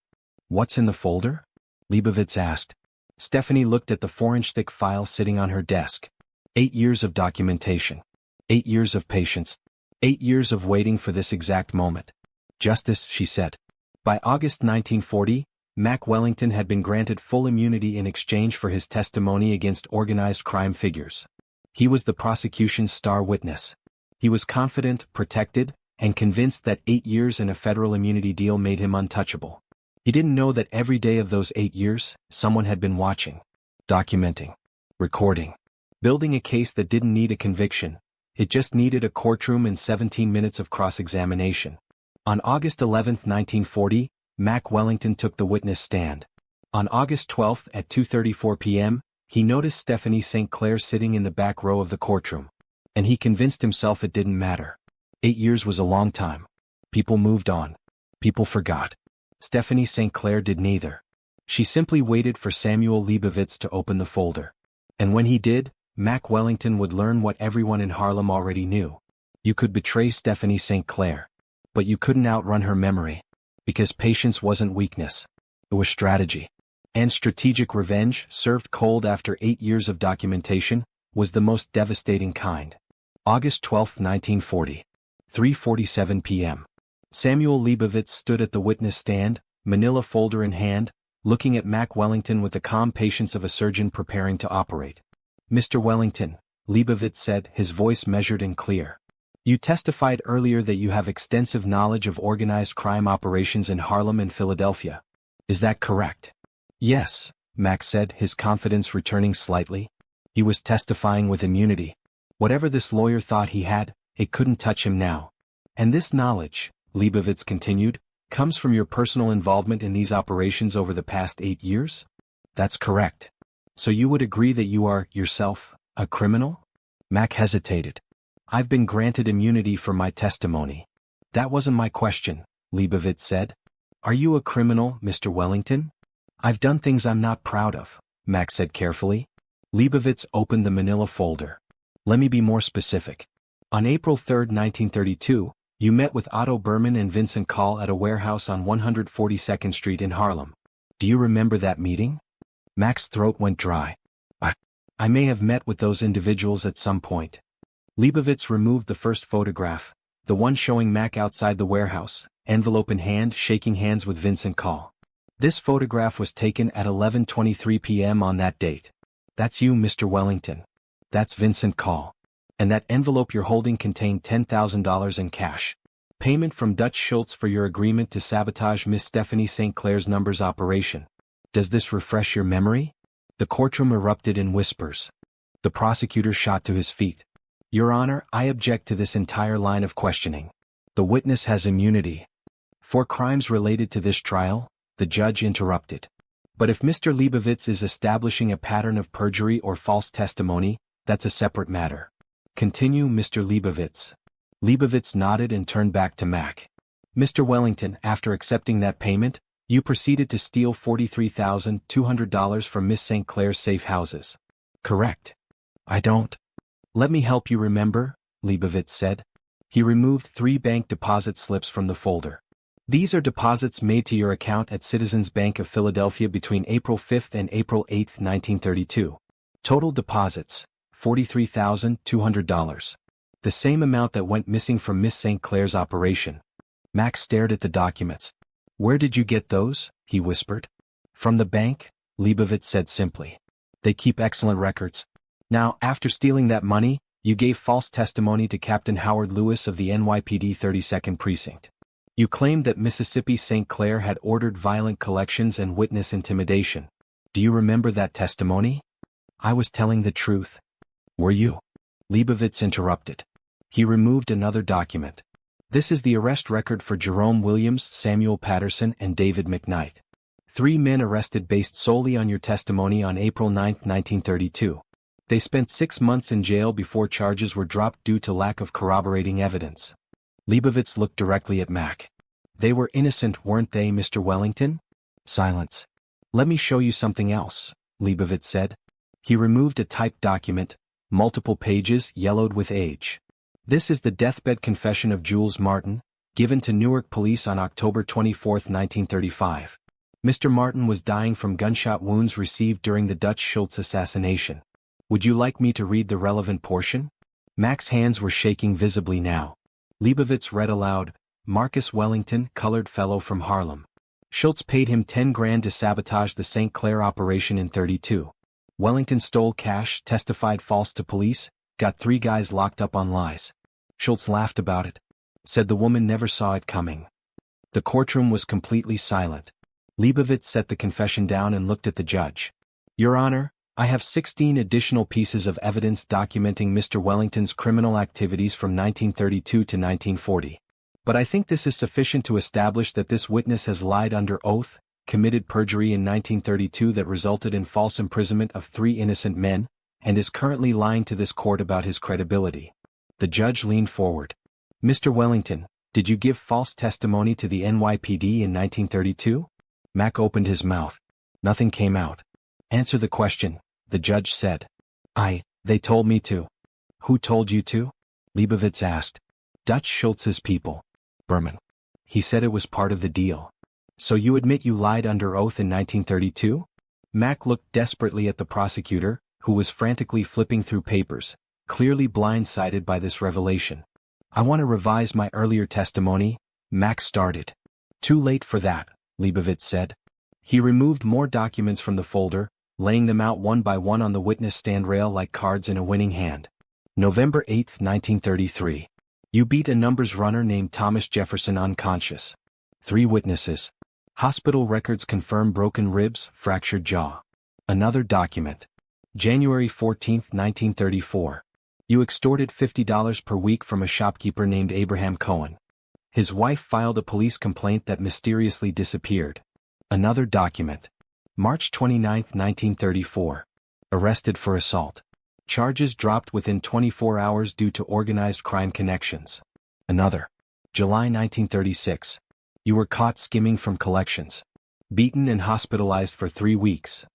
What's in the folder? Leibovitz asked. Stephanie looked at the 4-inch thick file sitting on her desk. 8 years of documentation. 8 years of patience. 8 years of waiting for this exact moment. Justice, she said. By August 1940, Mac Wellington had been granted full immunity in exchange for his testimony against organized crime figures. He was the prosecution's star witness. He was confident, protected, and convinced that 8 years in a federal immunity deal made him untouchable. He didn't know that every day of those 8 years, someone had been watching, documenting, recording, building a case that didn't need a conviction. It just needed a courtroom and 17 minutes of cross-examination. On August 11, 1940, Mac Wellington took the witness stand. On August 12 at 2:34 p.m., he noticed Stephanie St. Clair sitting in the back row of the courtroom. And he convinced himself it didn't matter. 8 years was a long time. People moved on. People forgot. Stephanie St. Clair did neither. She simply waited for Samuel Leibovitz to open the folder. And when he did, Mac Wellington would learn what everyone in Harlem already knew. You could betray Stephanie St. Clair. But you couldn't outrun her memory. Because patience wasn't weakness. It was strategy. And strategic revenge, served cold after 8 years of documentation, was the most devastating kind. August 12, 1940. 3:47 p.m. Samuel Leibovitz stood at the witness stand, manila folder in hand, looking at Mac Wellington with the calm patience of a surgeon preparing to operate. Mr. Wellington, Leibovitz said, his voice measured and clear. You testified earlier that you have extensive knowledge of organized crime operations in Harlem and Philadelphia. Is that correct? Yes, Mac said, his confidence returning slightly. He was testifying with immunity. Whatever this lawyer thought he had, it couldn't touch him now. And this knowledge, Leibovitz continued, comes from your personal involvement in these operations over the past 8 years? That's correct. So you would agree that you are, yourself, a criminal? Mac hesitated. I've been granted immunity for my testimony. That wasn't my question, Leibovitz said. Are you a criminal, Mr. Wellington? I've done things I'm not proud of, Mac said carefully. Leibovitz opened the manila folder. Let me be more specific. On April 3, 1932, you met with Otto Berman and Vincent Call at a warehouse on 142nd Street in Harlem. Do you remember that meeting? Mac's throat went dry. I may have met with those individuals at some point. Leibovitz removed the first photograph, the one showing Mac outside the warehouse, envelope in hand, shaking hands with Vincent Call. This photograph was taken at 11:23 p.m. on that date. That's you, Mr. Wellington. That's Vincent Call. And that envelope you're holding contained $10,000 in cash. Payment from Dutch Schultz for your agreement to sabotage Miss Stephanie St. Clair's numbers operation. Does this refresh your memory? The courtroom erupted in whispers. The prosecutor shot to his feet. Your Honor, I object to this entire line of questioning. The witness has immunity. For crimes related to this trial, the judge interrupted. But if Mr. Leibovitz is establishing a pattern of perjury or false testimony, that's a separate matter. Continue, Mr. Leibovitz. Leibovitz nodded and turned back to Mac. Mr. Wellington, after accepting that payment, you proceeded to steal $43,200 from Miss St. Clair's safe houses. Correct. I don't. Let me help you remember, Leibovitz said. He removed 3 bank deposit slips from the folder. These are deposits made to your account at Citizens Bank of Philadelphia between April 5 and April 8, 1932. Total deposits, $43,200. The same amount that went missing from Miss St. Clair's operation. Max stared at the documents. Where did you get those? He whispered. From the bank, Leibovitz said simply. They keep excellent records. Now, after stealing that money, you gave false testimony to Captain Howard Lewis of the NYPD 32nd Precinct. You claimed that Mississippi St. Clair had ordered violent collections and witness intimidation. Do you remember that testimony? I was telling the truth. Were you? Leibovitz interrupted. He removed another document. This is the arrest record for Jerome Williams, Samuel Patterson, and David McKnight. 3 men arrested based solely on your testimony on April 9, 1932. They spent 6 months in jail before charges were dropped due to lack of corroborating evidence. Leibovitz looked directly at Mack. They were innocent, weren't they, Mr. Wellington? Silence. Let me show you something else, Leibovitz said. He removed a typed document, multiple pages, yellowed with age. This is the deathbed confession of Jules Martin, given to Newark police on October 24, 1935. Mr. Martin was dying from gunshot wounds received during the Dutch Schultz assassination. Would you like me to read the relevant portion? Mack's hands were shaking visibly now. Leibovitz read aloud, Marcus Wellington, colored fellow from Harlem. Schultz paid him 10 grand to sabotage the St. Clair operation in 32. Wellington stole cash, testified false to police, got 3 guys locked up on lies. Schultz laughed about it. Said the woman never saw it coming. The courtroom was completely silent. Leibovitz set the confession down and looked at the judge. Your Honor, I have 16 additional pieces of evidence documenting Mr. Wellington's criminal activities from 1932 to 1940. But I think this is sufficient to establish that this witness has lied under oath, committed perjury in 1932 that resulted in false imprisonment of 3 innocent men, and is currently lying to this court about his credibility. The judge leaned forward. Mr. Wellington, did you give false testimony to the NYPD in 1932? Mack opened his mouth. Nothing came out. Answer the question, the judge said. They told me to. Who told you to? Leibovitz asked. Dutch Schultz's people. Berman. He said it was part of the deal. So you admit you lied under oath in 1932? Mack looked desperately at the prosecutor, who was frantically flipping through papers, clearly blindsided by this revelation. I want to revise my earlier testimony, Mack started. Too late for that, Leibovitz said. He removed more documents from the folder, laying them out one by one on the witness stand rail like cards in a winning hand. November 8, 1933. You beat a numbers runner named Thomas Jefferson unconscious. 3 witnesses. Hospital records confirm broken ribs, fractured jaw. Another document. January 14, 1934. You extorted $50 per week from a shopkeeper named Abraham Cohen. His wife filed a police complaint that mysteriously disappeared. Another document. March 29, 1934. Arrested for assault. Charges dropped within 24 hours due to organized crime connections. Another. July 1936. You were caught skimming from collections. Beaten and hospitalized for 3 weeks.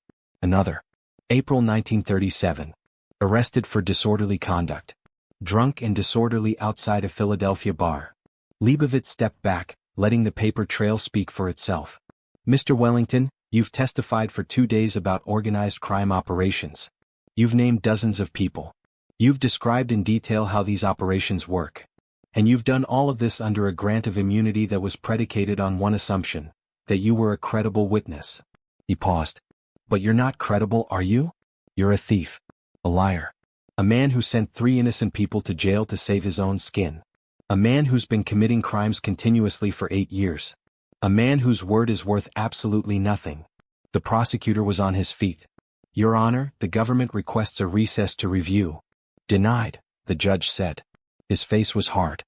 Another. April 1937. Arrested for disorderly conduct. Drunk and disorderly outside a Philadelphia bar. Leibovitz stepped back, letting the paper trail speak for itself. Mr. Wellington, you've testified for 2 days about organized crime operations. You've named dozens of people. You've described in detail how these operations work. And you've done all of this under a grant of immunity that was predicated on one assumption, that you were a credible witness. He paused. But you're not credible, are you? You're a thief. A liar. A man who sent 3 innocent people to jail to save his own skin. A man who's been committing crimes continuously for 8 years. A man whose word is worth absolutely nothing. The prosecutor was on his feet. Your Honor, the government requests a recess to review. Denied, the judge said. His face was hard.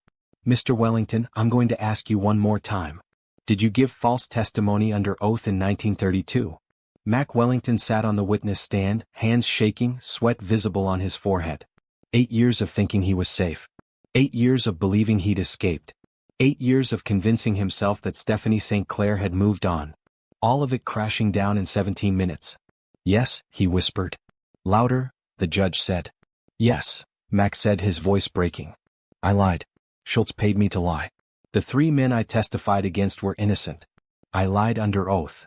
Mr. Wellington, I'm going to ask you one more time. Did you give false testimony under oath in 1932? Mack Wellington sat on the witness stand, hands shaking, sweat visible on his forehead. 8 years of thinking he was safe. 8 years of believing he'd escaped. 8 years of convincing himself that Stephanie St. Clair had moved on. All of it crashing down in 17 minutes. Yes, he whispered. Louder, the judge said. Yes, Mack said, his voice breaking. I lied. Schultz paid me to lie. The 3 men I testified against were innocent. I lied under oath.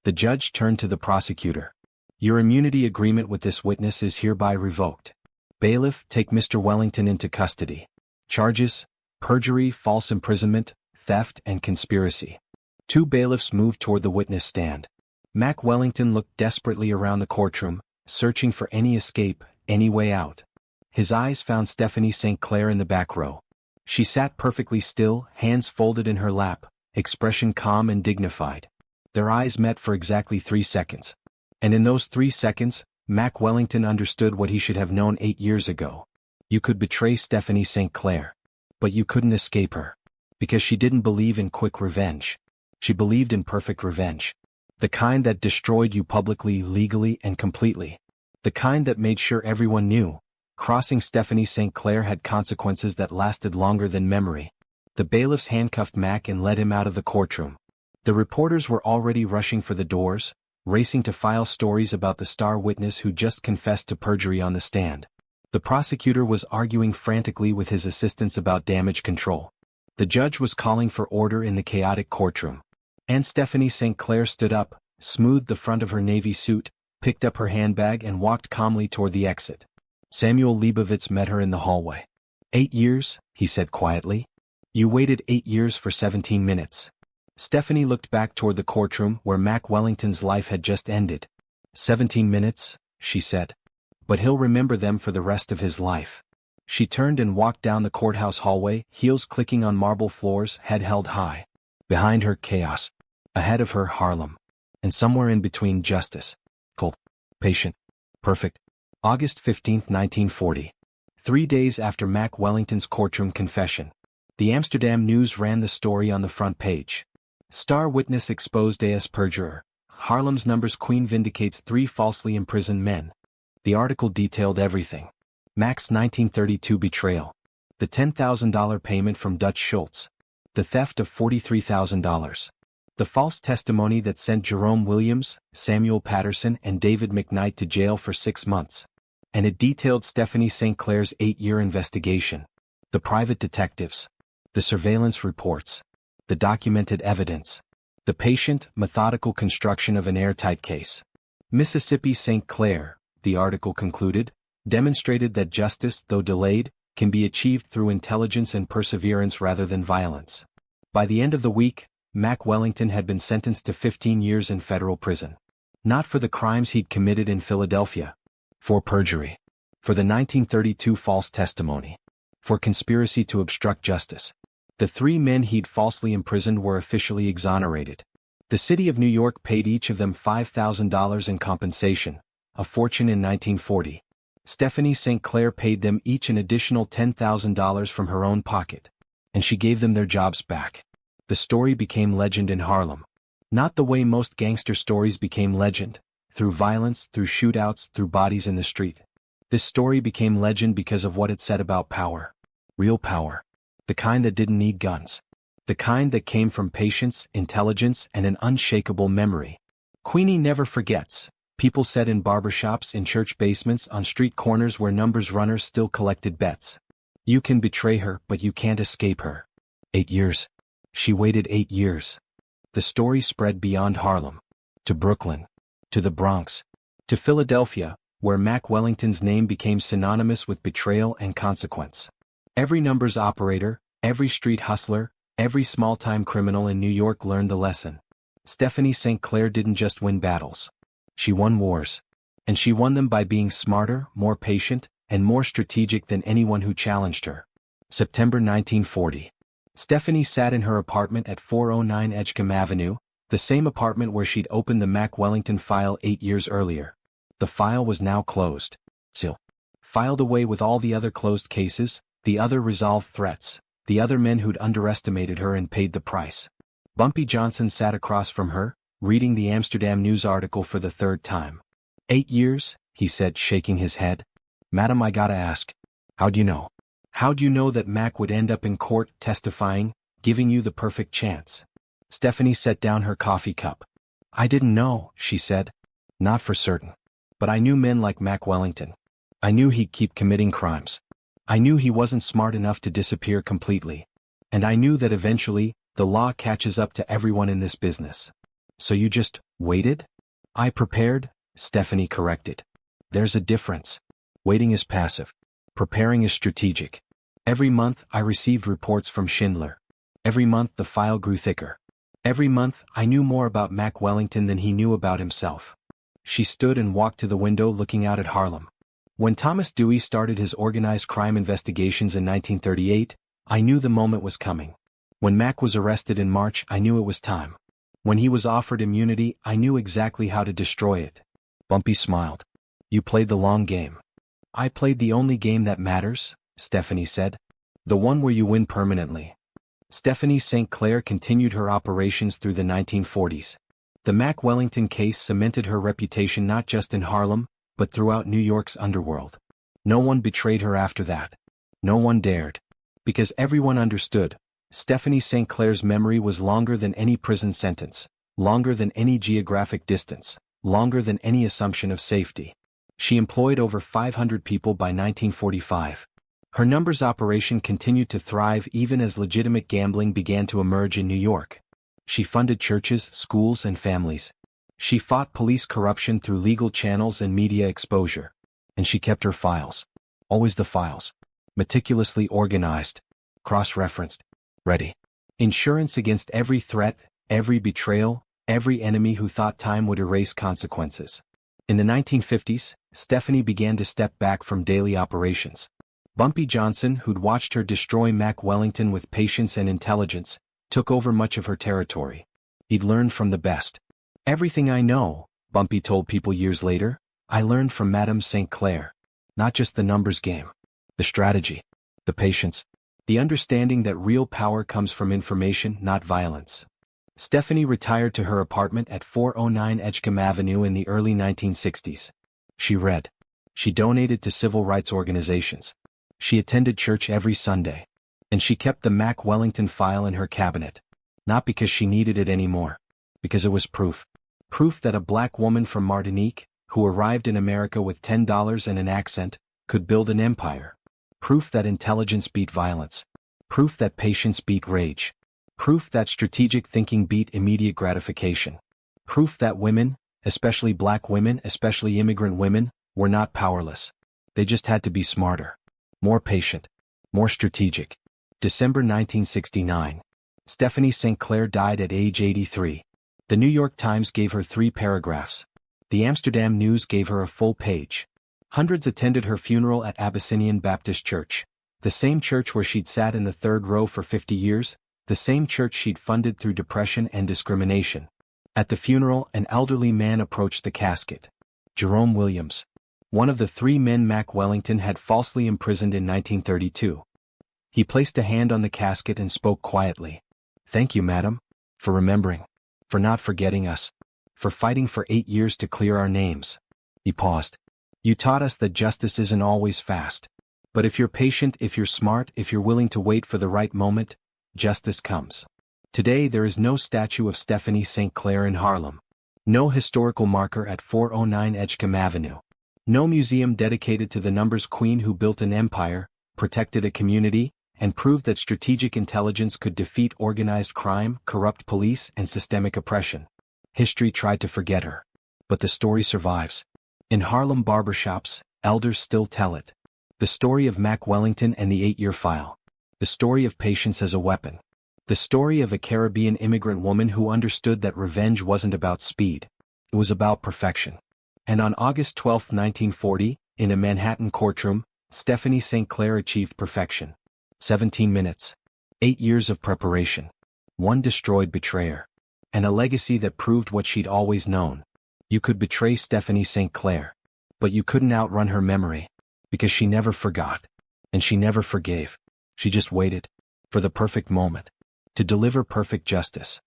The judge turned to the prosecutor. Your immunity agreement with this witness is hereby revoked. Bailiff, take Mr. Wellington into custody. Charges: perjury, false imprisonment, theft, and conspiracy. 2 bailiffs moved toward the witness stand. Mack Wellington looked desperately around the courtroom, searching for any escape, any way out. His eyes found Stephanie St. Clair in the back row. She sat perfectly still, hands folded in her lap, expression calm and dignified. Their eyes met for exactly 3 seconds. And in those 3 seconds, Mac Wellington understood what he should have known 8 years ago. You could betray Stephanie St. Clair. But you couldn't escape her. Because she didn't believe in quick revenge. She believed in perfect revenge. The kind that destroyed you publicly, legally, and completely. The kind that made sure everyone knew. Crossing Stephanie St. Clair had consequences that lasted longer than memory. The bailiffs handcuffed Mac and led him out of the courtroom. The reporters were already rushing for the doors, racing to file stories about the star witness who just confessed to perjury on the stand. The prosecutor was arguing frantically with his assistants about damage control. The judge was calling for order in the chaotic courtroom. And Stephanie St. Clair stood up, smoothed the front of her navy suit, picked up her handbag and walked calmly toward the exit. Samuel Leibovitz met her in the hallway. 8 years, he said quietly. You waited 8 years for 17 minutes. Stephanie looked back toward the courtroom where Mac Wellington's life had just ended. 17 minutes, she said. But he'll remember them for the rest of his life. She turned and walked down the courthouse hallway, heels clicking on marble floors, head held high. Behind her, chaos. Ahead of her, Harlem. And somewhere in between, justice. Cold. Patient. Perfect. August 15, 1940. 3 days after Mac Wellington's courtroom confession. The Amsterdam News ran the story on the front page. Star witness exposed as perjurer. Harlem's numbers queen vindicates 3 falsely imprisoned men. The article detailed everything. Mac's 1932 betrayal. The $10,000 payment from Dutch Schultz. The theft of $43,000. The false testimony that sent Jerome Williams, Samuel Patterson and David McKnight to jail for 6 months. And it detailed Stephanie St. Clair's 8-year investigation. The private detectives. The surveillance reports. The documented evidence. The patient, methodical construction of an airtight case. Mississippi St. Clair, the article concluded, demonstrated that justice, though delayed, can be achieved through intelligence and perseverance rather than violence. By the end of the week, Mac Wellington had been sentenced to 15 years in federal prison. Not for the crimes he'd committed in Philadelphia. For perjury. For the 1932 false testimony. For conspiracy to obstruct justice. The 3 men he'd falsely imprisoned were officially exonerated. The city of New York paid each of them $5,000 in compensation, a fortune in 1940. Stephanie St. Clair paid them each an additional $10,000 from her own pocket. And she gave them their jobs back. The story became legend in Harlem. Not the way most gangster stories became legend, through violence, through shootouts, through bodies in the street. This story became legend because of what it said about power. Real power. The kind that didn't need guns. The kind that came from patience, intelligence, and an unshakable memory. Queenie never forgets. People said in barbershops, in church basements, on street corners where numbers runners still collected bets. You can betray her, but you can't escape her. 8 years. She waited 8 years. The story spread beyond Harlem. To Brooklyn. To the Bronx. To Philadelphia, where Mac Wellington's name became synonymous with betrayal and consequence. Every numbers operator, every street hustler, every small-time criminal in New York learned the lesson. Stephanie St. Clair didn't just win battles. She won wars. And she won them by being smarter, more patient, and more strategic than anyone who challenged her. September 1940. Stephanie sat in her apartment at 409 Edgecombe Avenue, the same apartment where she'd opened the Mac Wellington file 8 years earlier. The file was now closed. Still. Filed away with all the other closed cases, the other resolved threats, the other men who'd underestimated her and paid the price. Bumpy Johnson sat across from her, reading the Amsterdam News article for the 3rd time. 8 years, he said, shaking his head. Madam, I gotta ask. How'd you know? How'd you know that Mac would end up in court, testifying, giving you the perfect chance? Stephanie set down her coffee cup. I didn't know, she said. Not for certain. But I knew men like Mac Wellington. I knew he'd keep committing crimes. I knew he wasn't smart enough to disappear completely. And I knew that eventually, the law catches up to everyone in this business. So you just waited? I prepared, Stephanie corrected. There's a difference. Waiting is passive. Preparing is strategic. Every month I received reports from Schindler. Every month the file grew thicker. Every month I knew more about Mac Wellington than he knew about himself. She stood and walked to the window looking out at Harlem. When Thomas Dewey started his organized crime investigations in 1938, I knew the moment was coming. When Mac was arrested in March, I knew it was time. When he was offered immunity, I knew exactly how to destroy it. Bumpy smiled. You played the long game. I played the only game that matters, Stephanie said. The one where you win permanently. Stephanie St. Clair continued her operations through the 1940s. The Mac Wellington case cemented her reputation not just in Harlem, but throughout New York's underworld. No one betrayed her after that. No one dared. Because everyone understood, Stephanie St. Clair's memory was longer than any prison sentence, longer than any geographic distance, longer than any assumption of safety. She employed over 500 people by 1945. Her numbers operation continued to thrive even as legitimate gambling began to emerge in New York. She funded churches, schools, and families. She fought police corruption through legal channels and media exposure. And she kept her files. Always the files. Meticulously organized. Cross-referenced. Ready. Insurance against every threat, every betrayal, every enemy who thought time would erase consequences. In the 1950s, Stephanie began to step back from daily operations. Bumpy Johnson, who'd watched her destroy Mac Wellington with patience and intelligence, took over much of her territory. He'd learned from the best. Everything I know, Bumpy told people years later, I learned from Madame St. Clair. Not just the numbers game. The strategy. The patience. The understanding that real power comes from information, not violence. Stephanie retired to her apartment at 409 Edgecombe Avenue in the early 1960s. She read. She donated to civil rights organizations. She attended church every Sunday. And she kept the Mac Wellington file in her cabinet. Not because she needed it anymore. Because it was proof. Proof that a black woman from Martinique, who arrived in America with $10 and an accent, could build an empire. Proof that intelligence beat violence. Proof that patience beat rage. Proof that strategic thinking beat immediate gratification. Proof that women, especially black women, especially immigrant women, were not powerless. They just had to be smarter. More patient. More strategic. December 1969. Stephanie St. Clair died at age 83. The New York Times gave her 3 paragraphs. The Amsterdam News gave her a full page. Hundreds attended her funeral at Abyssinian Baptist Church. The same church where she'd sat in the 3rd row for 50 years, the same church she'd funded through depression and discrimination. At the funeral, an elderly man approached the casket. Jerome Williams. One of the 3 men Mac Wellington had falsely imprisoned in 1932. He placed a hand on the casket and spoke quietly. Thank you, madam, for remembering, for not forgetting us, for fighting for 8 years to clear our names. He paused. You taught us that justice isn't always fast. But if you're patient, if you're smart, if you're willing to wait for the right moment, justice comes. Today there is no statue of Stephanie St. Clair in Harlem. No historical marker at 409 Edgecombe Avenue. No museum dedicated to the numbers queen who built an empire, protected a community, and proved that strategic intelligence could defeat organized crime, corrupt police, and systemic oppression. History tried to forget her. But the story survives. In Harlem barbershops, elders still tell it. The story of Mac Wellington and the 8-year file. The story of patience as a weapon. The story of a Caribbean immigrant woman who understood that revenge wasn't about speed. It was about perfection. And on August 12, 1940, in a Manhattan courtroom, Stephanie St. Clair achieved perfection. 17 minutes. 8 years of preparation. 1 destroyed betrayer. And a legacy that proved what she'd always known. You could betray Stephanie St. Clair. But you couldn't outrun her memory. Because she never forgot. And she never forgave. She just waited. For the perfect moment. To deliver perfect justice.